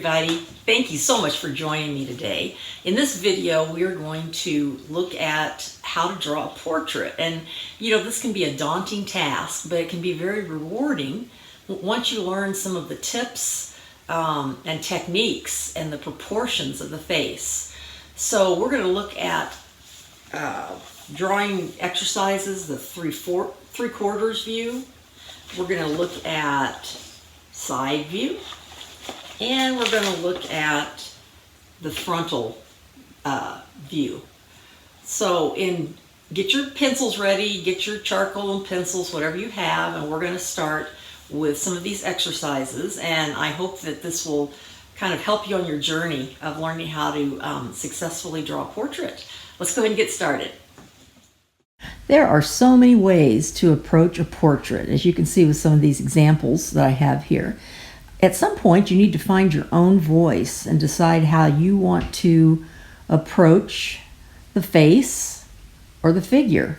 everybody. Thank you so much for joining me today. In this video, we are going to look at how to draw a portrait. And this can be a daunting task, but it can be very rewarding once you learn some of the tips and techniques and the proportions of the face. So we're going to look at drawing exercises, the three-quarters view. We're going to look at side view. And we're going to look at the frontal view. So get your pencils ready, get your charcoal and pencils, whatever you have, and we're going to start with some of these exercises. And I hope that this will kind of help you on your journey of learning how to successfully draw a portrait. Let's go ahead and get started. There are so many ways to approach a portrait, as you can see with some of these examples that I have here. At some point, you need to find your own voice and decide how you want to approach the face or the figure.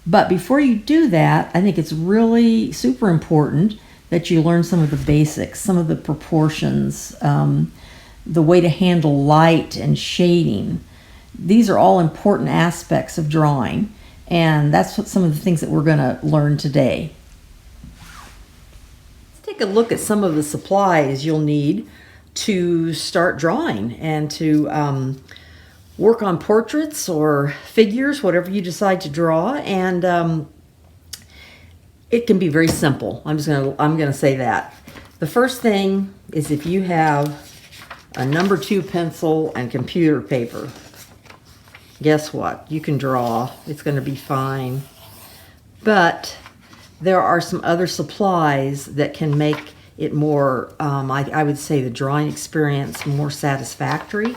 But before you do that, I think it's really super important that you learn some of the basics, some of the proportions, the way to handle light and shading. These are all important aspects of drawing, and that's what some of the things that we're going to learn today. Take a look at some of the supplies you'll need to start drawing and to work on portraits or figures, whatever you decide to draw. And it can be very simple. I'm gonna say that. The first thing is, if you have a number 2 pencil and computer paper, guess what? You can draw. It's going to be fine. But there are some other supplies that can make it more, I would say, the drawing experience more satisfactory.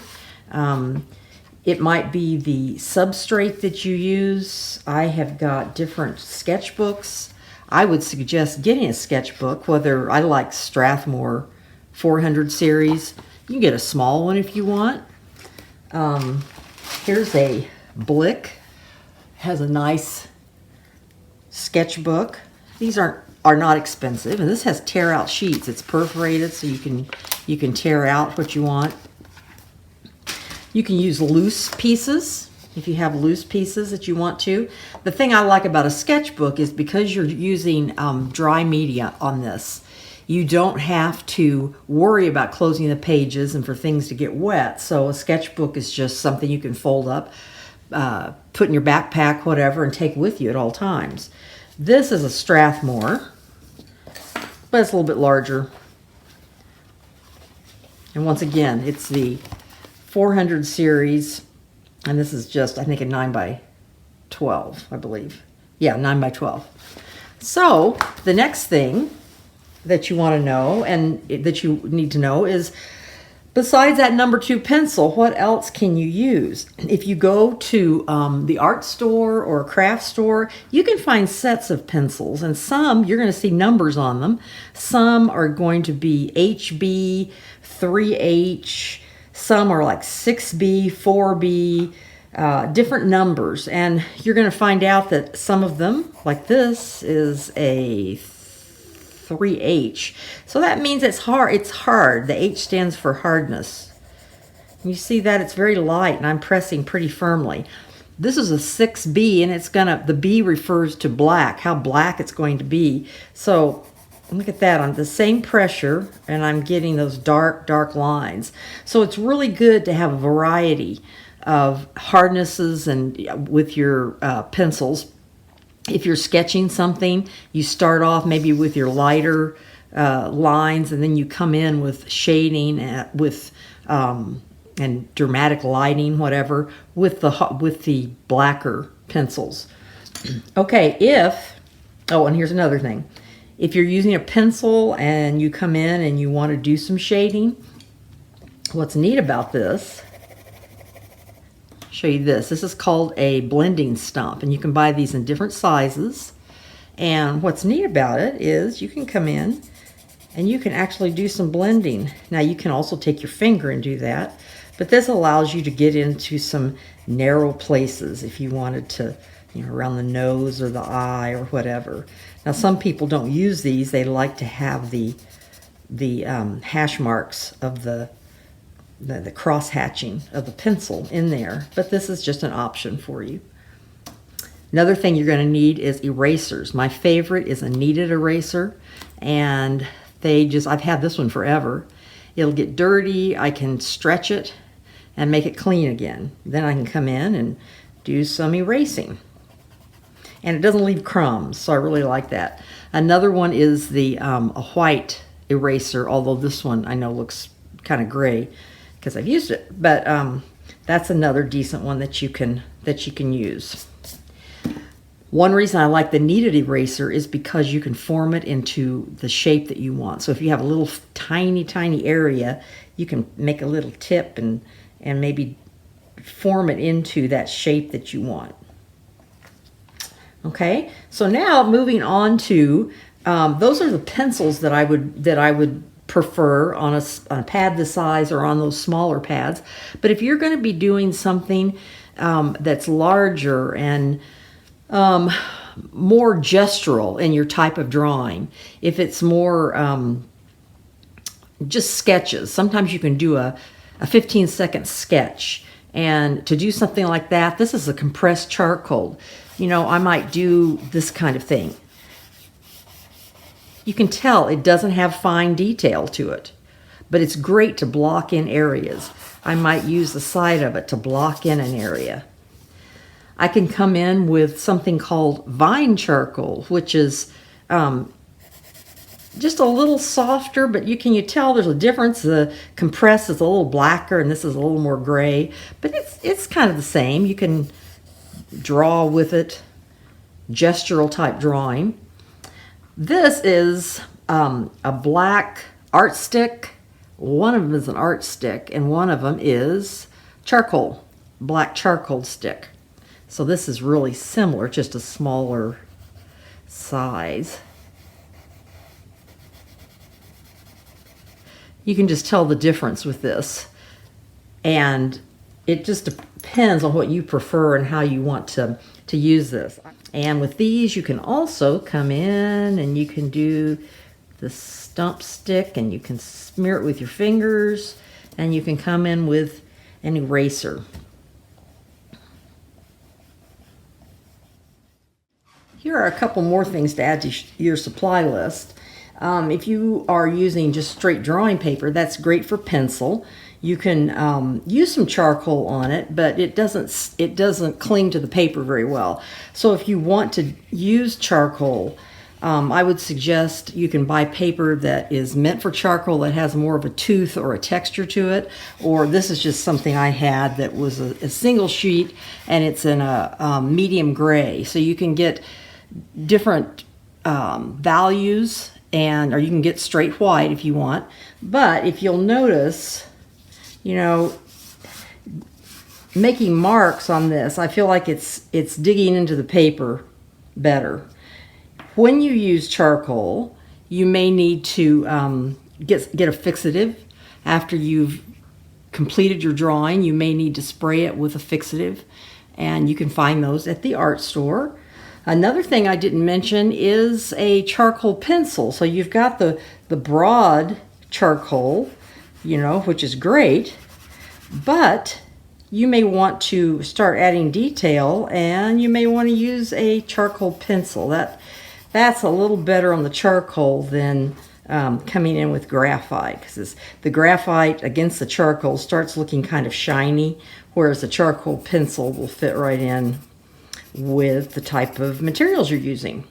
It might be the substrate that you use. I have got different sketchbooks. I would suggest getting a sketchbook, whether I like Strathmore 400 series. You can get a small one if you want. Here's a Blick. Has a nice sketchbook. These are not expensive, and this has tear out sheets. It's perforated, so you can tear out what you want. You can use loose pieces if you have loose pieces that you want to. The thing I like about a sketchbook is because you're using dry media on this, you don't have to worry about closing the pages and for things to get wet. So a sketchbook is just something you can fold up, put in your backpack, whatever, and take with you at all times. This is a Strathmore, but it's a little bit larger. And once again, it's the 400 series, and this is just, I think, a 9 by 12, I believe. Yeah, 9 by 12. So the next thing that you want to know and that you need to know is, besides that number 2 pencil, what else can you use? If you go to the art store or a craft store, you can find sets of pencils, and some you're going to see numbers on them. Some are going to be HB, 3H, some are like 6B, 4B, different numbers. And you're going to find out that some of them, like this, is a 3H. So that means it's hard. It's hard. The H stands for hardness. You see that it's very light, and I'm pressing pretty firmly. This is a 6B, and the B refers to black, how black it's going to be. So look at that, on the same pressure, and I'm getting those dark lines. So it's really good to have a variety of hardnesses and with your pencils. If you're sketching something, you start off maybe with your lighter lines, and then you come in with shading and dramatic lighting, whatever, with the blacker pencils. Okay, and here's another thing. If you're using a pencil and you come in and you want to do some shading, what's neat about this, I'll show you this. This is called a blending stump, and you can buy these in different sizes. And what's neat about it is you can come in and you can actually do some blending. Now, you can also take your finger and do that, but this allows you to get into some narrow places if you wanted to, around the nose or the eye or whatever. Now, some people don't use these. They like to have the hash marks of the cross hatching of the pencil in there, but this is just an option for you. Another thing you're going to need is erasers. My favorite is a kneaded eraser, and I've had this one forever. It'll get dirty, I can stretch it and make it clean again. Then I can come in and do some erasing. And it doesn't leave crumbs, so I really like that. Another one is a white eraser, although this one I know looks kind of gray because I've used it, but that's another decent one that you can use. One reason I like the kneaded eraser is because you can form it into the shape that you want. So if you have a little tiny area, you can make a little tip and maybe form it into that shape that you want. Okay, so now moving on to those are the pencils that I would prefer on a pad this size or on those smaller pads. But if you're going to be doing something that's larger and more gestural in your type of drawing, if it's more just sketches, sometimes you can do a 15-second sketch. And to do something like that, this is a compressed charcoal. You know, I might do this kind of thing. You can tell it doesn't have fine detail to it, but it's great to block in areas. I might use the side of it to block in an area. I can come in with something called vine charcoal, which is just a little softer, but you tell there's a difference. The compressed is a little blacker and this is a little more gray, but it's kind of the same. You can draw with it, gestural type drawing. This is a black art stick. One of them is an art stick and one of them is charcoal, black charcoal stick. So this is really similar, just a smaller size. You can just tell the difference with this. And it just depends on what you prefer and how you want to use this. And with these, you can also come in and you can do the stump stick and you can smear it with your fingers and you can come in with an eraser. Here are a couple more things to add to your supply list. If you are using just straight drawing paper, that's great for pencil. You can use some charcoal on it, but it doesn't cling to the paper very well. So if you want to use charcoal, I would suggest you can buy paper that is meant for charcoal that has more of a tooth or a texture to it. Or this is just something I had that was a single sheet and it's in a medium gray. So you can get different values, or you can get straight white if you want. But if you'll notice, you know, making marks on this, I feel like it's digging into the paper better. When you use charcoal, you may need to get a fixative. After you've completed your drawing, you may need to spray it with a fixative, and you can find those at the art store. Another thing I didn't mention is a charcoal pencil. So you've got the broad charcoal, you know, which is great, but you may want to start adding detail and you may want to use a charcoal pencil. That's a little better on the charcoal than coming in with graphite, because the graphite against the charcoal starts looking kind of shiny, whereas the charcoal pencil will fit right in with the type of materials you're using.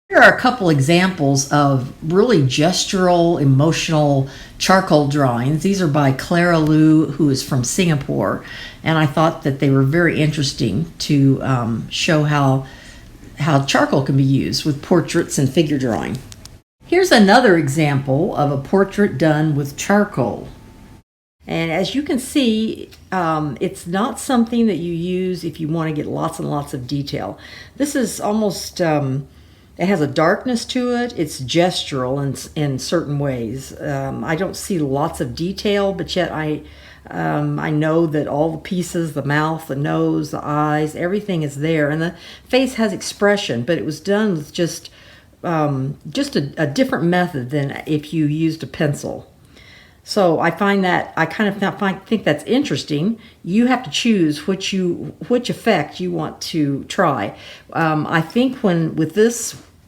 Here are a couple examples of really gestural, emotional charcoal drawings. These are by Clara Lou, who is from Singapore, and I thought that they were very interesting to show how charcoal can be used with portraits and figure drawing. Here's another example of a portrait done with charcoal. And as you can see, it's not something that you use if you want to get lots and lots of detail. This is almost, it has a darkness to it. It's gestural in certain ways. I don't see lots of detail, but yet I know that all the pieces, the mouth, the nose, the eyes, everything is there. And the face has expression, but it was done with just just a different method than if you used a pencil. So I find that, I kind of think that's interesting. You have to choose which effect you want to try. I think when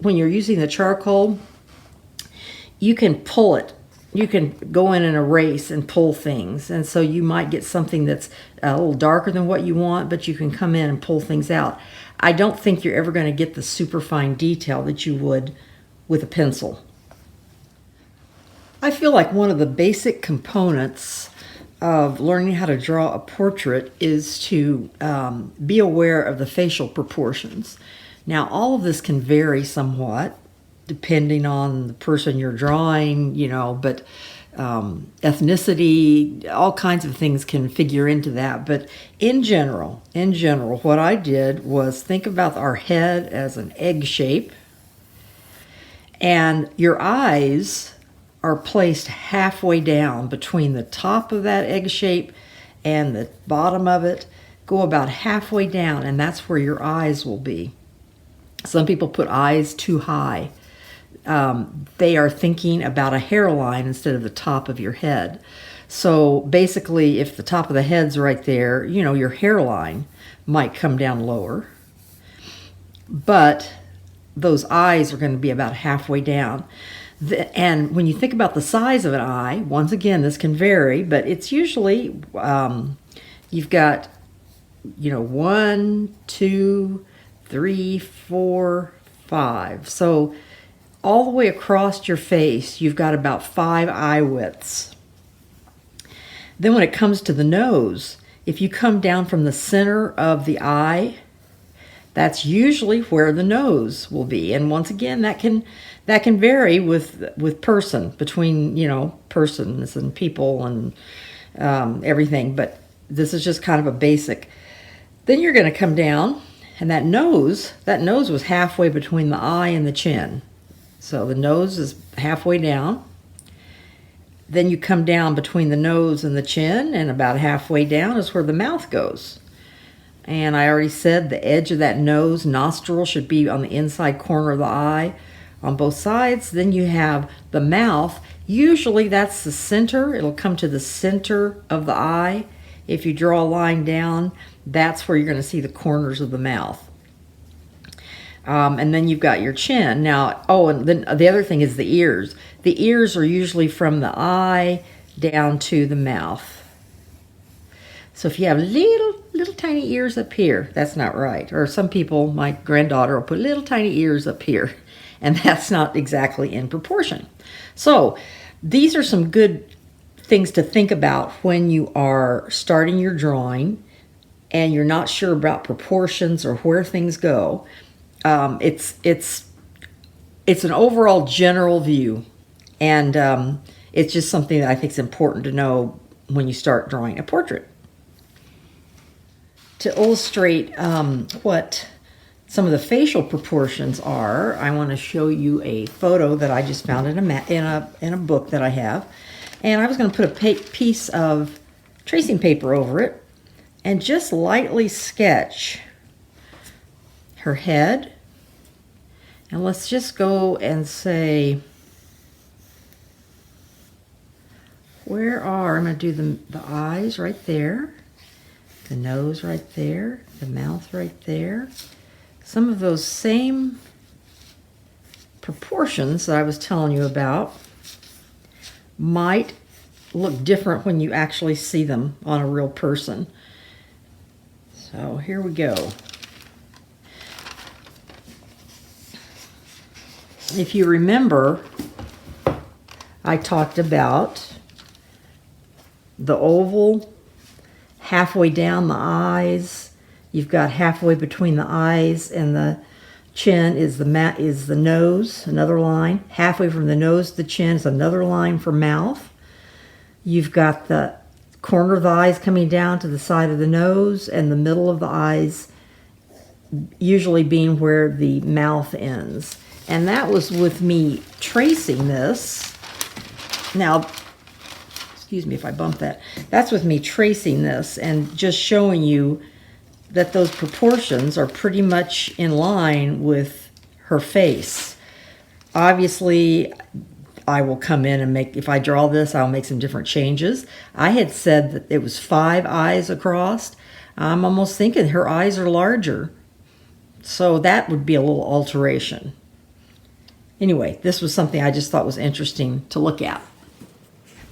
you're using the charcoal, you can pull it. You can go in and erase and pull things. And so you might get something that's a little darker than what you want, but you can come in and pull things out. I don't think you're ever going to get the super fine detail that you would with a pencil. I feel like one of the basic components of learning how to draw a portrait is to be aware of the facial proportions. Now, all of this can vary somewhat depending on the person you're drawing, but ethnicity, all kinds of things can figure into that. But in general, what I did was think about our head as an egg shape, and your eyes are placed halfway down between the top of that egg shape and the bottom of it. Go about halfway down, and that's where your eyes will be. Some people put eyes too high. They are thinking about a hairline instead of the top of your head. So basically, if the top of the head's right there, your hairline might come down lower. But those eyes are going to be about halfway down. And when you think about the size of an eye, once again, this can vary, but it's usually, you've got, 1, 2, 3, 4, 5. So all the way across your face, you've got about 5 eye widths. Then when it comes to the nose, if you come down from the center of the eye, that's usually where the nose will be. And once again, that can vary with person, between, persons and people and everything. But this is just kind of a basic. Then you're going to come down, and that nose was halfway between the eye and the chin. So the nose is halfway down. Then you come down between the nose and the chin, and about halfway down is where the mouth goes. And I already said the edge of that nostril should be on the inside corner of the eye on both sides. Then you have the mouth. Usually that's the center. It'll come to the center of the eye. If you draw a line down, that's where you're going to see the corners of the mouth. And then you've got your chin. Now, and then the other thing is the ears. The ears are usually from the eye down to the mouth. So if you have little tiny ears up here, that's not right. Or some people, my granddaughter, will put little tiny ears up here, and that's not exactly in proportion. So these are some good things to think about when you are starting your drawing and you're not sure about proportions or where things go. It's an overall general view, and it's just something that I think is important to know when you start drawing a portrait. To illustrate what some of the facial proportions are, I want to show you a photo that I just found in a book that I have, and I was going to put a piece of tracing paper over it and just lightly sketch her head. And let's just go and say, I'm going to do the eyes right there, the nose right there, the mouth right there. Some of those same proportions that I was telling you about might look different when you actually see them on a real person. So here we go. If you remember, I talked about the oval, halfway down the eyes. You've got halfway between the eyes and the chin is the nose, another line. Halfway from the nose to the chin is another line for mouth. You've got the corner of the eyes coming down to the side of the nose, and the middle of the eyes usually being where the mouth ends. And that was with me tracing this. Now, excuse me if I bump that. That's with me tracing this and just showing you that those proportions are pretty much in line with her face. Obviously, I will come in and if I draw this, I'll make some different changes. I had said that it was 5 eyes across. I'm almost thinking her eyes are larger. So that would be a little alteration. Anyway, this was something I just thought was interesting to look at.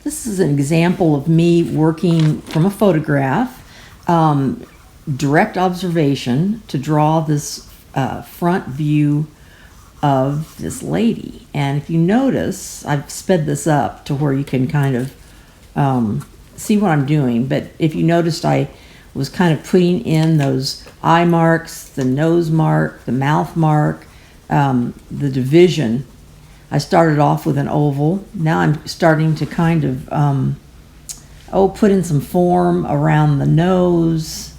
This is an example of me working from a photograph, direct observation, to draw this front view of this lady. And if you notice, I've sped this up to where you can kind of see what I'm doing. But if you noticed, I was kind of putting in those eye marks, the nose mark, the mouth mark, the division. I started off with an oval. Now I'm starting to kind of put in some form around the nose.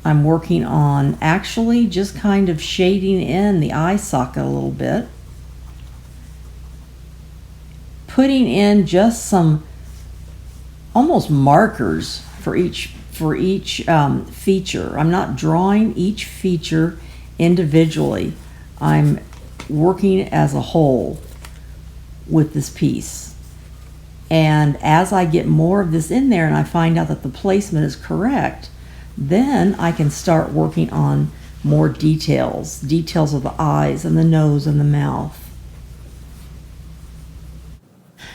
I'm working on actually just kind of shading in the eye socket a little bit. Putting in just some almost markers for each feature. I'm not drawing each feature individually. I'm working as a whole with this piece. And as I get more of this in there and I find out that the placement is correct, then I can start working on more details of the eyes and the nose and the mouth.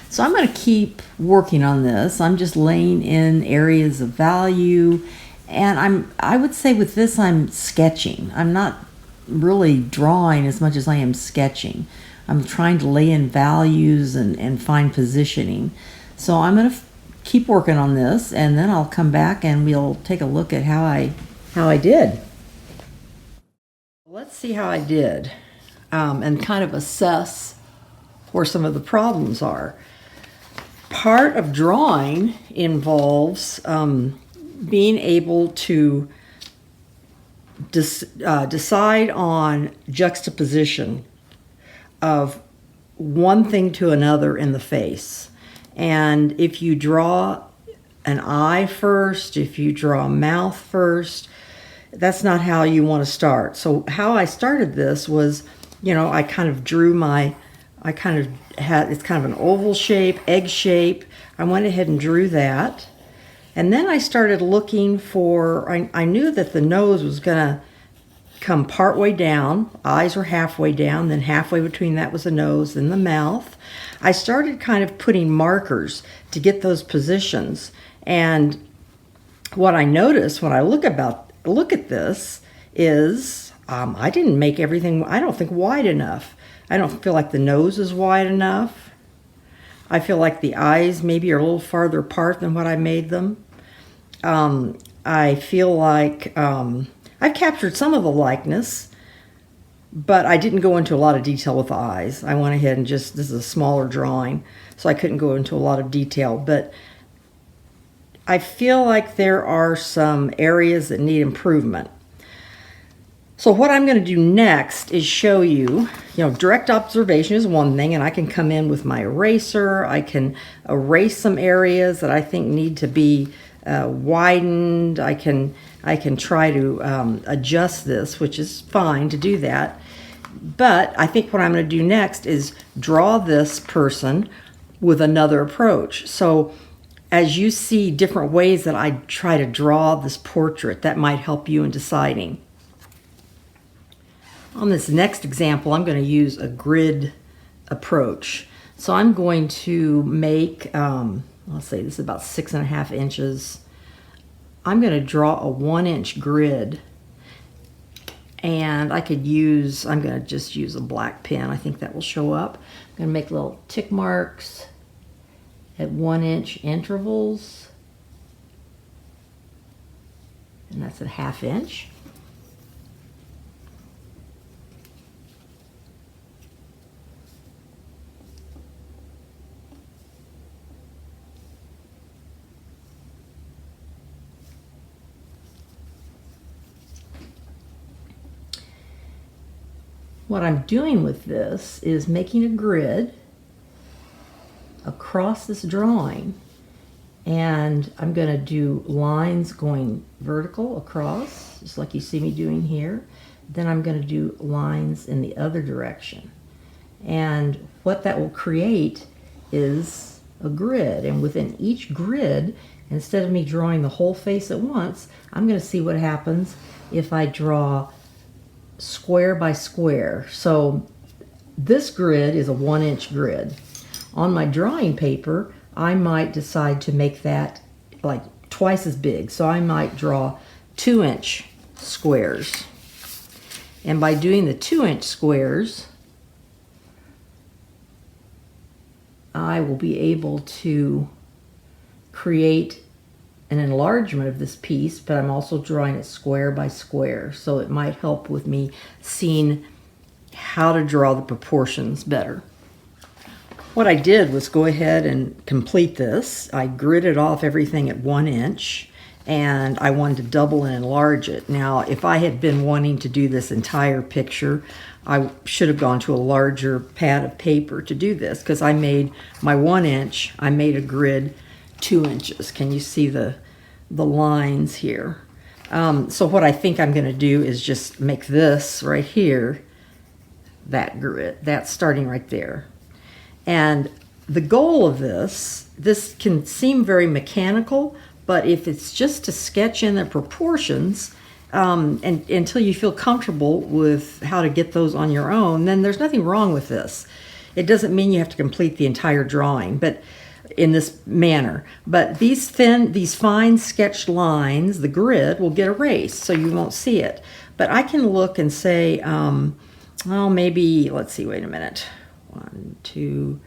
So I'm going to keep working on this. I'm just laying in areas of value, and I would say with this I'm sketching. I'm not really drawing as much as I am sketching. I'm trying to lay in values and find positioning. So I'm going to keep working on this, and then I'll come back and we'll take a look at how I did. Let's see how I did, and kind of assess where some of the problems are. Part of drawing involves being able to decide on juxtaposition of one thing to another in the face. And if you draw an eye first, if you draw a mouth first, that's not how you want to start. So how I started this was, I kind of drew it's kind of an oval shape, egg shape. I went ahead and drew that. And then I started looking I knew that the nose was going to come partway down. Eyes were halfway down, then halfway between that was the nose, then the mouth. I started kind of putting markers to get those positions. And what I noticed when I look at this is I didn't make everything, I don't think, wide enough. I don't feel like the nose is wide enough. I feel like the eyes maybe are a little farther apart than what I made them. I feel like I've captured some of the likeness, but I didn't go into a lot of detail with the eyes. I went ahead and this is a smaller drawing, so I couldn't go into a lot of detail, but I feel like there are some areas that need improvement. So what I'm going to do next is show you, direct observation is one thing, and I can come in with my eraser. I can erase some areas that I think need to be widened. I can try to adjust this, which is fine to do that. But I think what I'm going to do next is draw this person with another approach. So as you see different ways that I try to draw this portrait, that might help you in deciding. On this next example, I'm going to use a grid approach. So I'm going to make, let's say this is about 6.5 inches. I'm going to draw a 1-inch grid, and I'm going to just use a black pen. I think that will show up. I'm going to make little tick marks at 1-inch intervals, and that's at 1/2 inch. What I'm doing with this is making a grid across this drawing, and I'm going to do lines going vertical across, just like you see me doing here. Then I'm going to do lines in the other direction. And what that will create is a grid. And within each grid, instead of me drawing the whole face at once, I'm going to see what happens if I draw square by square. So this grid is a 1-inch grid. On my drawing paper, I might decide to make that like twice as big. So I might draw 2-inch squares. And by doing the 2-inch squares, I will be able to create an enlargement of this piece, but I'm also drawing it square by square. So it might help with me seeing how to draw the proportions better. What I did was go ahead and complete this. I gridded off everything at 1 inch, and I wanted to double and enlarge it. Now, if I had been wanting to do this entire picture, I should have gone to a larger pad of paper to do this, because I made my 1 inch, I made a grid 2 inches. Can you see the lines here? So what I think I'm going to do is just make this right here that grid. That's starting right there. And the goal of this can seem very mechanical, but if it's just to sketch in the proportions, and until you feel comfortable with how to get those on your own, then there's nothing wrong with this. It doesn't mean you have to complete the entire drawing, but in this manner. But these fine sketched lines, the grid, will get erased, so you won't see it. But I can look and say, well, maybe, let's see, wait a minute. 1, 2,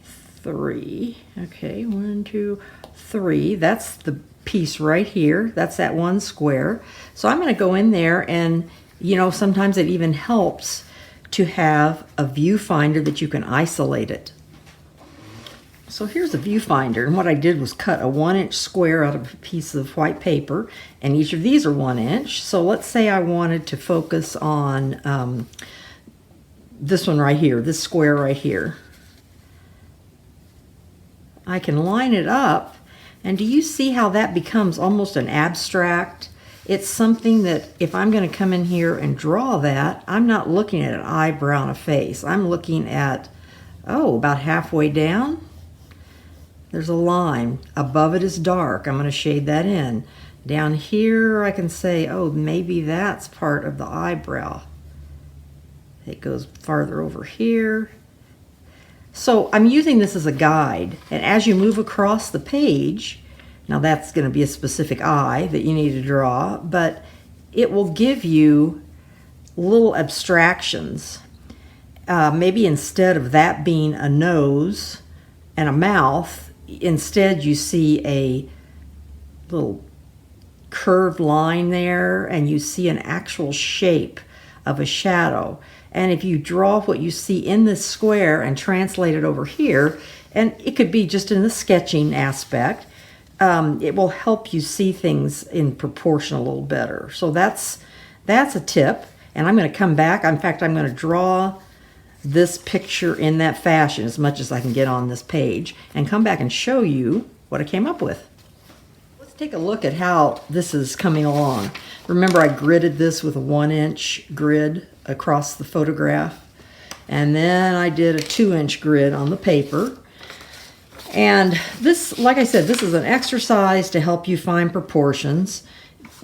3. Okay, 1, 2, 3. That's the piece right here. That's that one square. So I'm going to go in there, and sometimes it even helps to have a viewfinder that you can isolate it. So here's a viewfinder, and what I did was cut a 1-inch square out of a piece of white paper, and each of these are 1 inch. So let's say I wanted to focus on this one right here, this square right here. I can line it up, and do you see how that becomes almost an abstract? It's something that if I'm going to come in here and draw that, I'm not looking at an eyebrow and a face. I'm looking at, about halfway down. There's a line. Above it is dark. I'm going to shade that in. Down here I can say, maybe that's part of the eyebrow. It goes farther over here. So I'm using this as a guide, and as you move across the page, now that's going to be a specific eye that you need to draw, but it will give you little abstractions. Maybe instead of that being a nose and a mouth, instead you see a little curved line there, and you see an actual shape of a shadow. And if you draw what you see in this square and translate it over here, and it could be just in the sketching aspect, it will help you see things in proportion a little better. So that's a tip. And I'm going to come back. In fact, I'm going to draw this picture in that fashion as much as I can get on this page, and come back and show you what I came up with. Let's take a look at how this is coming along. Remember, I gridded this with a 1-inch grid across the photograph, and then I did a 2-inch grid on the paper. And this, like I said, this is an exercise to help you find proportions.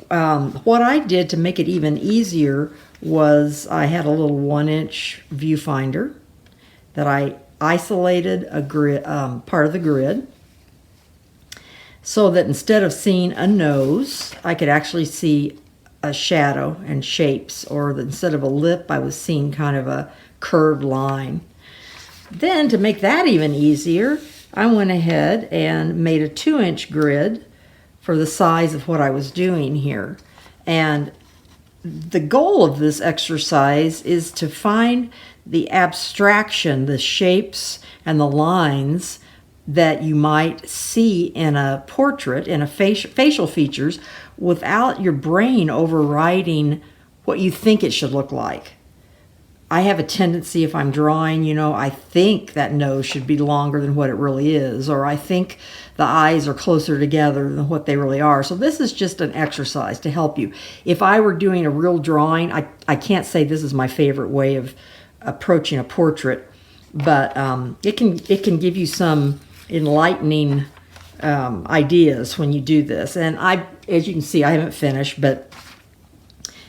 What I did to make it even easier was I had a little 1-inch viewfinder that I isolated a grid, part of the grid, so that instead of seeing a nose, I could actually see a shadow and shapes, or that instead of a lip, I was seeing kind of a curved line. Then to make that even easier, I went ahead and made a 2-inch grid for the size of what I was doing here. And the goal of this exercise is to find the abstraction, the shapes and the lines that you might see in a portrait, in a facial features, without your brain overriding what you think it should look like. I have a tendency, if I'm drawing, I think that nose should be longer than what it really is, or I think the eyes are closer together than what they really are. So this is just an exercise to help you. If I were doing a real drawing, I can't say this is my favorite way approaching a portrait, but it can give you some enlightening ideas when you do this. And as you can see, I haven't finished, but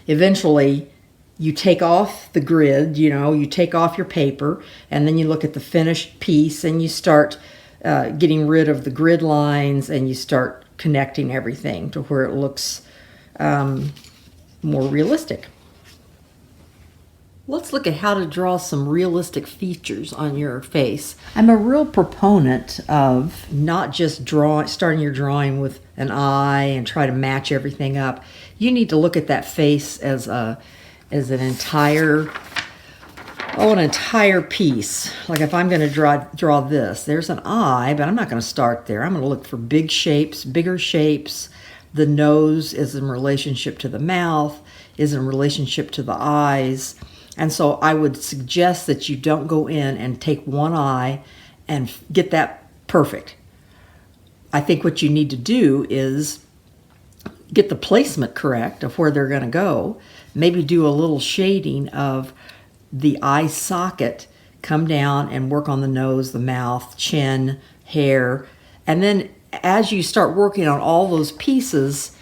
eventually you take off the grid, you take off your paper, and then you look at the finished piece and you start getting rid of the grid lines, and you start connecting everything to where it looks more realistic. Let's look at how to draw some realistic features on your face. I'm a real proponent of not just starting your drawing with an eye and try to match everything up. You need to look at that face as an entire piece. Like if I'm going to draw this, there's an eye, but I'm not going to start there. I'm going to look for big shapes, bigger shapes. The nose is in relationship to the mouth, is in relationship to the eyes. And so I would suggest that you don't go in and take one eye and get that perfect. I think what you need to do is get the placement correct of where they're going to go. Maybe do a little shading of the eye socket, come down and work on the nose, the mouth, chin, hair. And then as you start working on all those pieces,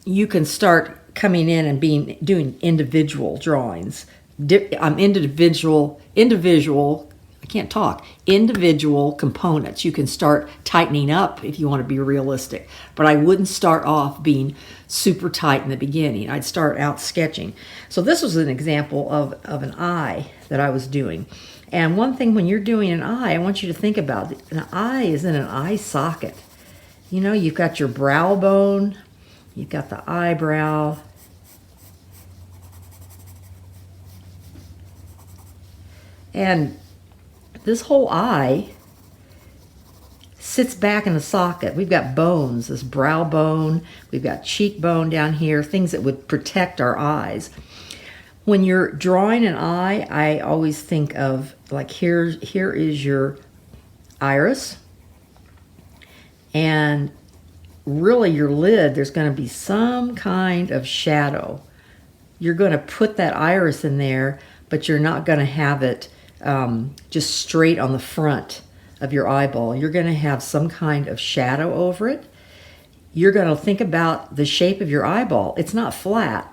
you can start coming in and doing individual drawings. Individual components. You can start tightening up if you want to be realistic, but I wouldn't start off being super tight in the beginning. I'd start out sketching. So this was an example of an eye that I was doing. And one thing when you're doing an eye, I want you to think about an eye is in an eye socket. You've got your brow bone, you've got the eyebrow, and this whole eye sits back in a socket. We've got bones, this brow bone, we've got cheekbone down here, things that would protect our eyes. When you're drawing an eye, I always think of like here is your iris, and really your lid, there's going to be some kind of shadow. You're going to put that iris in there, but you're not going to have it just straight on the front of your eyeball. You're going to have some kind of shadow over it. You're going to think about the shape of your eyeball. It's not flat.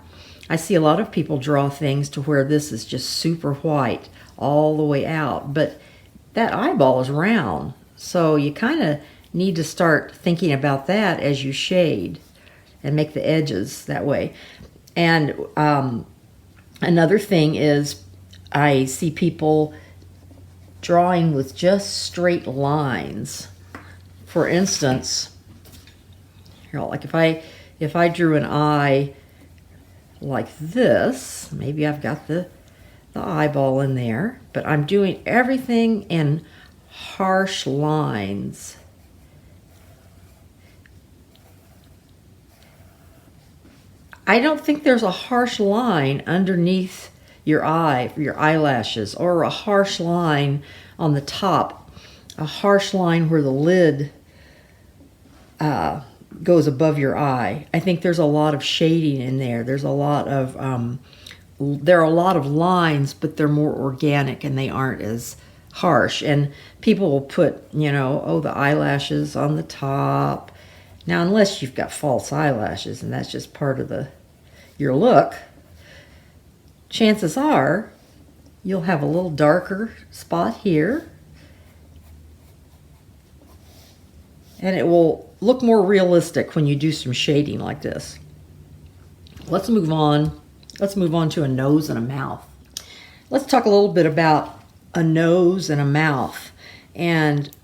I see a lot of people draw things to where this is just super white all the way out, but that eyeball is round. So you kind of need to start thinking about that as you shade and make the edges that way. And another thing is I see people drawing with just straight lines. For instance, like if I drew an eye like this, maybe I've got the eyeball in there, but I'm doing everything in harsh lines. I don't think there's a harsh line underneath your eye, your eyelashes, or a harsh line on the top, a harsh line where the lid goes above your eye. I think there's a lot of shading in there. There's a lot of there are a lot of lines, but they're more organic and they aren't as harsh. And people will put, the eyelashes on the top. Now, unless you've got false eyelashes and that's just part of your look, chances are you'll have a little darker spot here, and it will look more realistic when you do some shading like this. Let's move on. Let's move on to a nose and a mouth. Let's talk a little bit about a nose and a mouth. And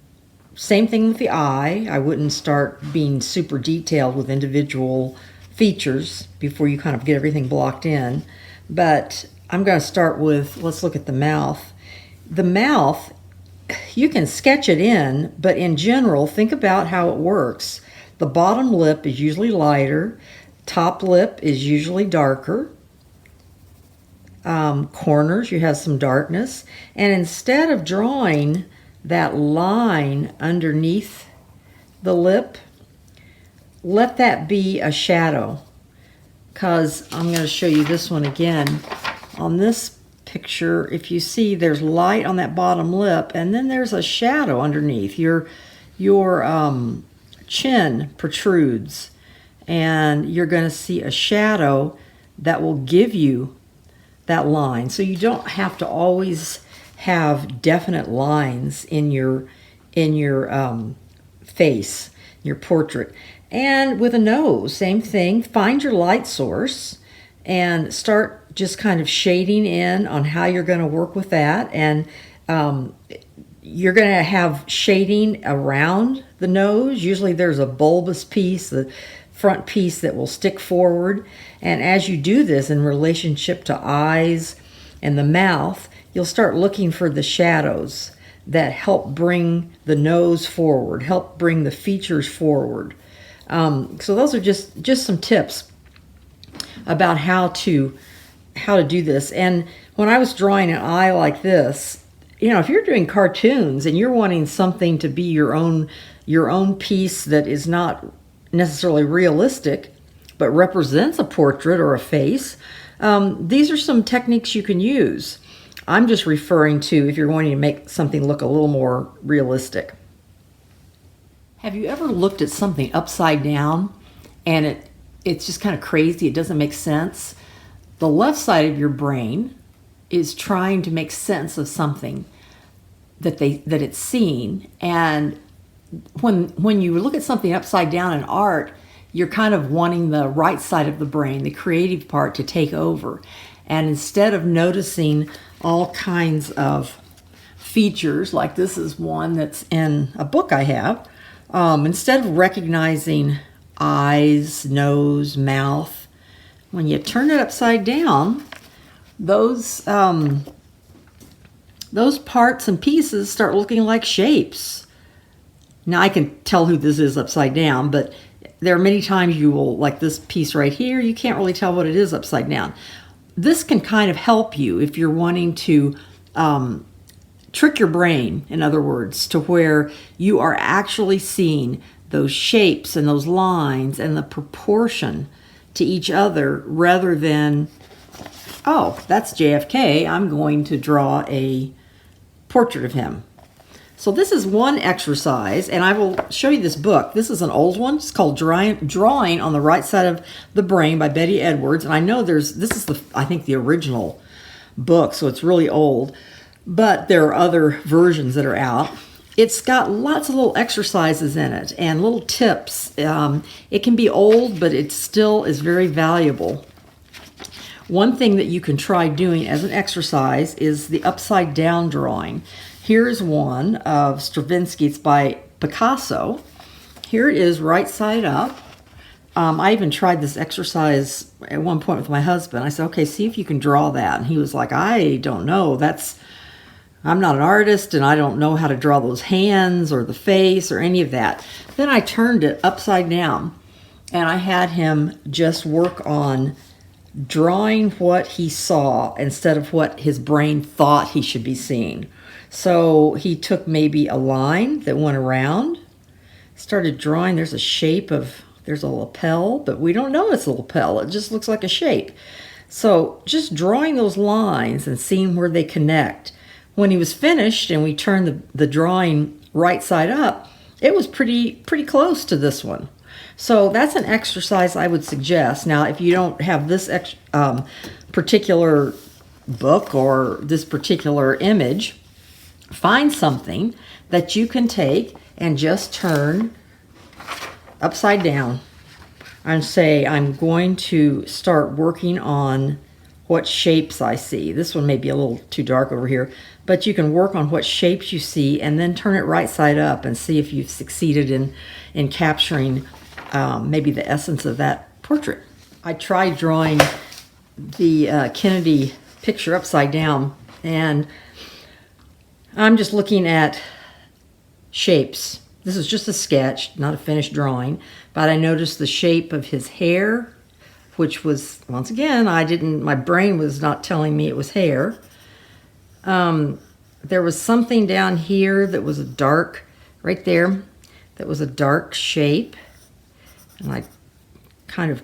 same thing with the eye. I wouldn't start being super detailed with individual features before you kind of get everything blocked in. But I'm going to start with, let's look at the mouth. The mouth, you can sketch it in, but in general, think about how it works. The bottom lip is usually lighter. Top lip is usually darker. Corners, you have some darkness. And instead of drawing that line underneath the lip, let that be a shadow. Because I'm going to show you this one again. On this picture, if you see, there's light on that bottom lip, and then there's a shadow underneath. Your chin protrudes, and you're going to see a shadow that will give you that line. So you don't have to always have definite lines in your face, your portrait. And with a nose, same thing. Find your light source and start just kind of shading in on how you're going to work with that. And you're going to have shading around the nose. Usually there's a bulbous piece, the front piece that will stick forward. And as you do this in relationship to eyes and the mouth, you'll start looking for the shadows that help bring the nose forward, help bring the features forward. So those are just some tips about how to do this. And when I was drawing an eye like this, if you're doing cartoons and you're wanting something to be your own piece that is not necessarily realistic, but represents a portrait or a face, these are some techniques you can use. I'm just referring to if you're wanting to make something look a little more realistic. Have you ever looked at something upside down and it's just kind of crazy, it doesn't make sense? The left side of your brain is trying to make sense of something that it's seen, and when you look at something upside down in art, you're kind of wanting the right side of the brain, the creative part, to take over. And instead of noticing all kinds of features, like this is one that's in a book I have, instead of recognizing eyes, nose, mouth, when you turn it upside down, those parts and pieces start looking like shapes. Now I can tell who this is upside down, but there are many times you will, like this piece right here, you can't really tell what it is upside down. This can kind of help you if you're wanting to trick your brain, in other words, to where you are actually seeing those shapes and those lines and the proportion to each other, rather than, oh, that's JFK, I'm going to draw a portrait of him. So this is one exercise, and I will show you this book. This is an old one. It's called Drawing on the Right Side of the Brain by Betty Edwards. And I know this is I think the original book, so it's really old. But there are other versions that are out. It's got lots of little exercises in it and little tips. It can be old, but it still is very valuable. One thing that you can try doing as an exercise is the upside down drawing. Here's one of Stravinsky. It's by Picasso. Here it is right side up. I even tried this exercise at one point with my husband. I said, okay, see if you can draw that. And he was like, I don't know. I'm not an artist, and I don't know how to draw those hands or the face or any of that. Then I turned it upside down, and I had him just work on drawing what he saw instead of what his brain thought he should be seeing. So he took maybe a line that went around, started drawing. There's a shape there's a lapel, but we don't know it's a lapel. It just looks like a shape. So just drawing those lines and seeing where they connect. When he was finished and we turned the drawing right side up, it was pretty close to this one. So that's an exercise I would suggest. Now, if you don't have this particular book or this particular image, find something that you can take and just turn upside down and say, I'm going to start working on what shapes I see. This one may be a little too dark over here, but you can work on what shapes you see and then turn it right side up and see if you've succeeded in capturing maybe the essence of that portrait. I tried drawing the Kennedy picture upside down, and I'm just looking at shapes. This is just a sketch, not a finished drawing, but I noticed the shape of his hair, which was, once again, my brain was not telling me it was hair. There was something down here that was a dark, right there, that was a dark shape, and I kind of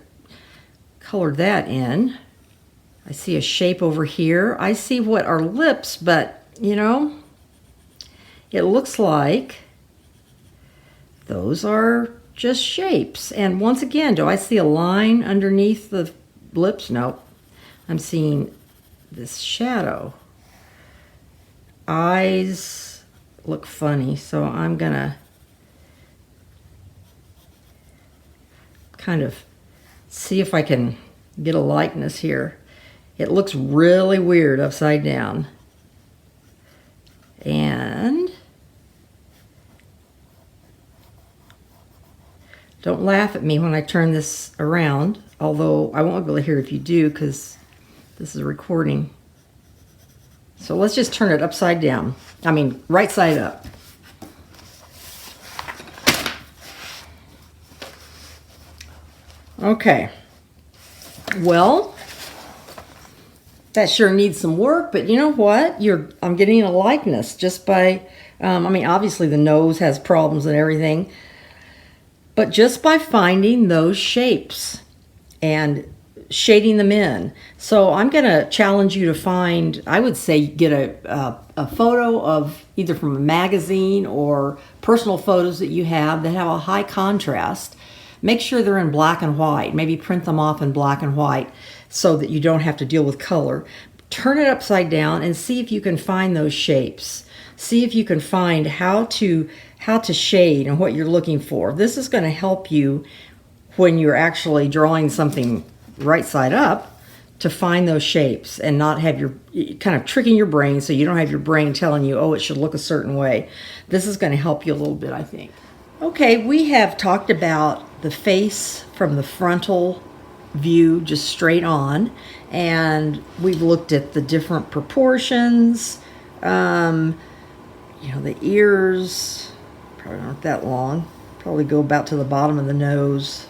colored that in. I see a shape over here. I see what are lips, but, you know, it looks like those are just shapes. And once again, do I see a line underneath the lips? Nope. I'm seeing this shadow. Eyes look funny, so I'm gonna kind of see if I can get a likeness here. It looks really weird upside down. And don't laugh at me when I turn this around, although I won't be able to hear if you do because this is a recording. So let's just turn it upside down. I mean, right side up. Okay. Well, that sure needs some work, but you know what? I'm getting a likeness just by, I mean, obviously the nose has problems and everything, but just by finding those shapes and shading them in. So I'm going to challenge you to find, I would say, get a photo of either from a magazine or personal photos that you have that have a high contrast. Make sure they're in black and white. Maybe print them off in black and white so that you don't have to deal with color. Turn it upside down and see if you can find those shapes. See if you can find how to shade and what you're looking for. This is going to help you when you're actually drawing something right side up to find those shapes and not have your kind of tricking your brain so you don't have your brain telling you, oh, it should look a certain way. This is going to help you a little bit, I think. Okay, we have talked about the face from the frontal view just straight on, and we've looked at the different proportions. You know, the ears probably aren't that long, probably go about to the bottom of the nose.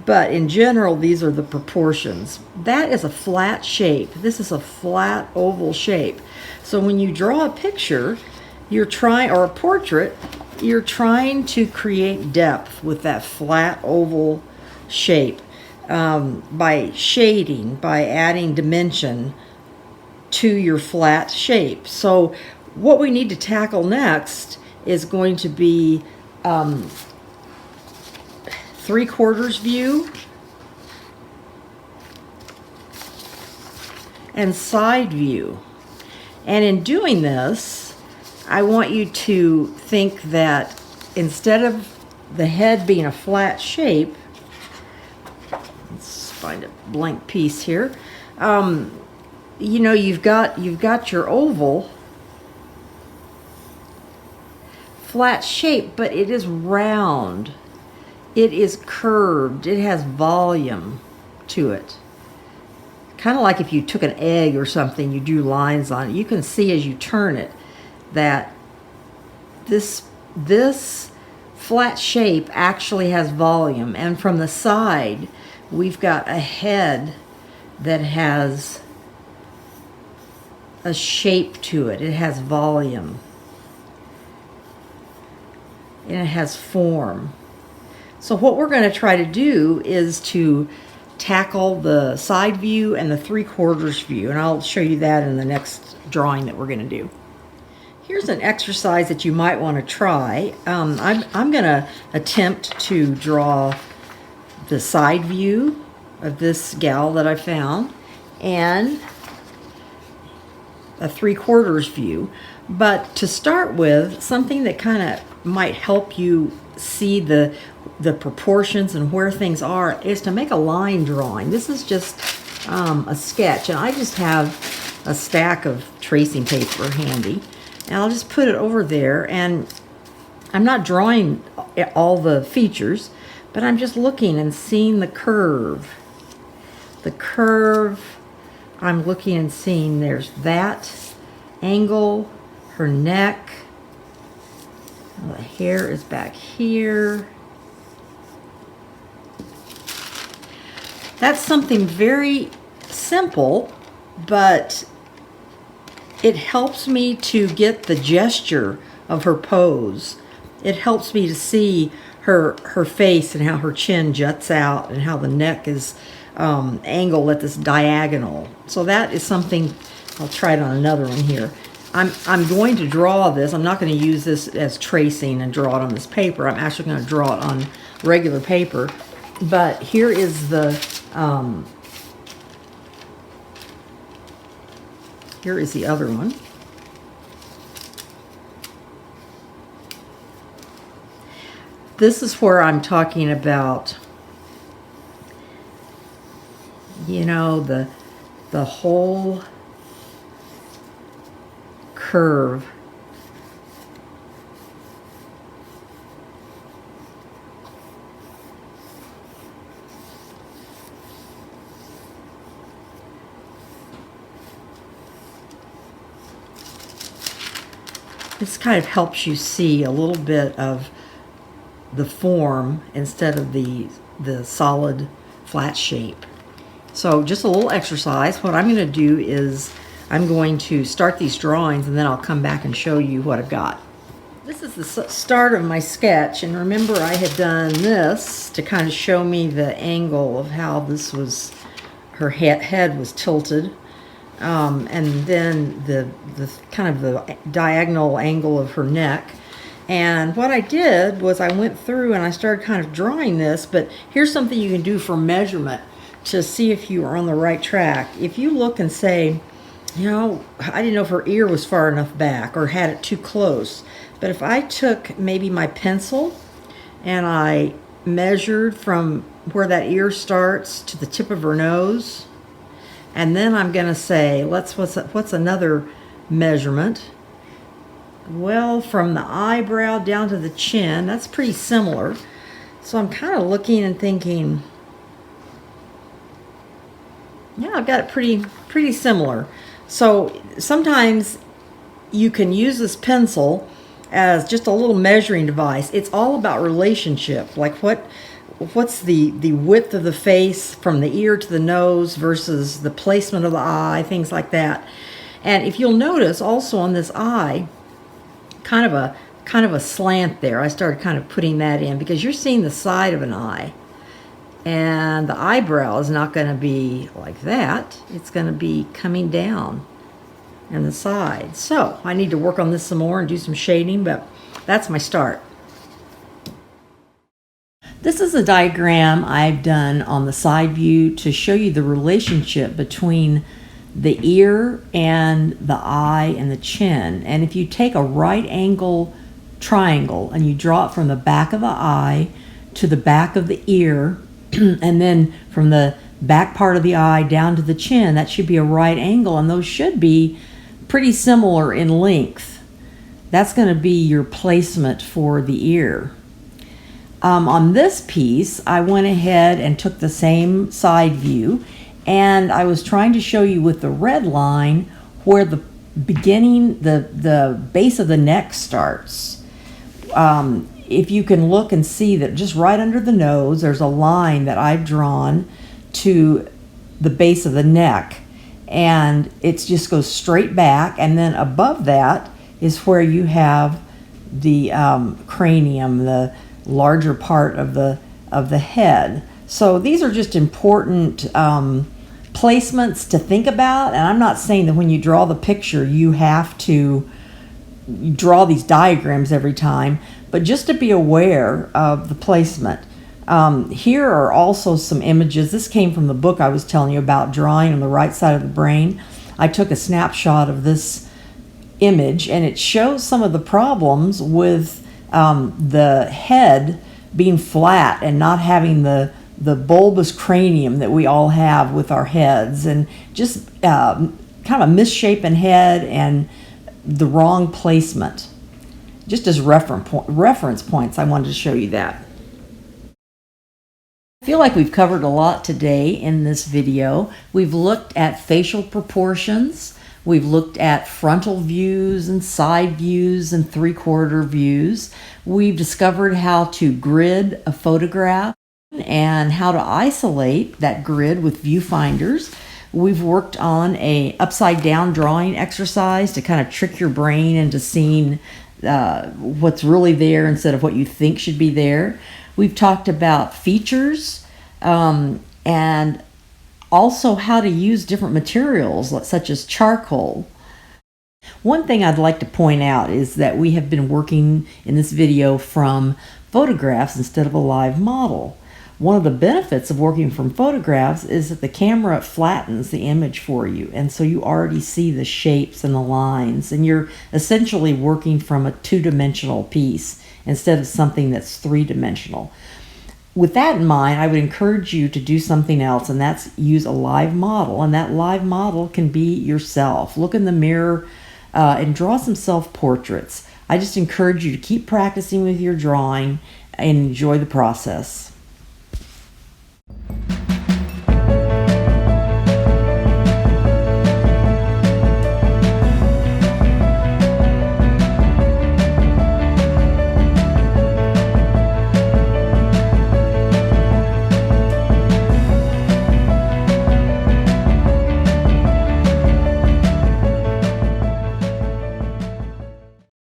But in general, these are the proportions. That is a flat shape. This is a flat oval shape. So when you draw a picture, or a portrait, you're trying to create depth with that flat oval shape by shading, by adding dimension to your flat shape. So what we need to tackle next is going to be 3/4 view and side view. And in doing this, I want you to think that instead of the head being a flat shape, let's find a blank piece here. You know, you've got your oval flat shape, but it is round. It is curved. It has volume to it. Kind of like if you took an egg or something, you drew lines on it. You can see as you turn it that this flat shape actually has volume. And from the side, we've got a head that has a shape to it. It has volume. And it has form. So what we're going to try to do is to tackle the side view and the 3/4 view, and I'll show you that in the next drawing that we're going to do. Here's an exercise that you might want to try. I'm going to attempt to draw the side view of this gal that I found and a 3/4 view. But to start with, something that kind of might help you see the proportions and where things are is to make a line drawing. This is just a sketch, and I just have a stack of tracing paper handy, and I'll just put it over there, and I'm not drawing all the features, but I'm just looking and seeing the curve. The curve, I'm looking and seeing there's that angle, her neck, the hair is back here. That's something very simple, but it helps me to get the gesture of her pose. It helps me to see her face and how her chin juts out and how the neck is angle at this diagonal. So that is something, I'll try it on another one here. I'm going to draw this. I'm not going to use this as tracing and draw it on this paper. I'm actually going to draw it on regular paper. But here is the other one. This is where I'm talking about, you know, the whole curve. This kind of helps you see a little bit of the form instead of the solid flat shape. So just a little exercise. What I'm going to do is I'm going to start these drawings and then I'll come back and show you what I've got. This is the start of my sketch, and remember I had done this to kind of show me the angle of how this was, her head was tilted. And then the kind of the diagonal angle of her neck. And what I did was I went through and I started kind of drawing this, but here's something you can do for measurement to see if you are on the right track. If you look and say, you know, I didn't know if her ear was far enough back or had it too close. But if I took maybe my pencil and I measured from where that ear starts to the tip of her nose, and then I'm going to say, what's another measurement? Well, from the eyebrow down to the chin, that's pretty similar. So I'm kind of looking and thinking, yeah, I've got it pretty similar. So sometimes you can use this pencil as just a little measuring device. It's all about relationship, like what's the width of the face from the ear to the nose versus the placement of the eye, things like that. And if you'll notice also on this eye, kind of a slant there. I started kind of putting that in because you're seeing the side of an eye. And the eyebrow is not going to be like that. It's going to be coming down and the side. So I need to work on this some more and do some shading, but that's my start. This is a diagram I've done on the side view to show you the relationship between the ear and the eye and the chin. And if you take a right angle triangle and you draw it from the back of the eye to the back of the ear, and then from the back part of the eye down to the chin, that should be a right angle, and those should be pretty similar in length. That's going to be your placement for the ear. On this piece, I went ahead and took the same side view, and I was trying to show you with the red line where the beginning, the base of the neck starts. If you can look and see that just right under the nose, there's a line that I've drawn to the base of the neck, and it just goes straight back, and then above that is where you have the cranium, the larger part of the head. So these are just important placements to think about, and I'm not saying that when you draw the picture you have to draw these diagrams every time, but just to be aware of the placement. Here are also some images. This came from the book I was telling you about, Drawing on the Right Side of the Brain. I took a snapshot of this image, and it shows some of the problems with the head being flat and not having the bulbous cranium that we all have with our heads, and just kind of a misshapen head and the wrong placement. Just as reference points, I wanted to show you that. I feel like we've covered a lot today in this video. We've looked at facial proportions. We've looked at frontal views and side views and three-quarter views. We've discovered how to grid a photograph and how to isolate that grid with viewfinders. We've worked on a upside down drawing exercise to kind of trick your brain into seeing what's really there instead of what you think should be there. We've talked about features and Also, how to use different materials such as charcoal. One thing I'd like to point out is that we have been working in this video from photographs instead of a live model. One of the benefits of working from photographs is that the camera flattens the image for you, and so you already see the shapes and the lines, and you're essentially working from a two-dimensional piece instead of something that's three-dimensional. With that in mind, I would encourage you to do something else, and that's use a live model, and that live model can be yourself. Look in the mirror and draw some self-portraits. I just encourage you to keep practicing with your drawing and enjoy the process.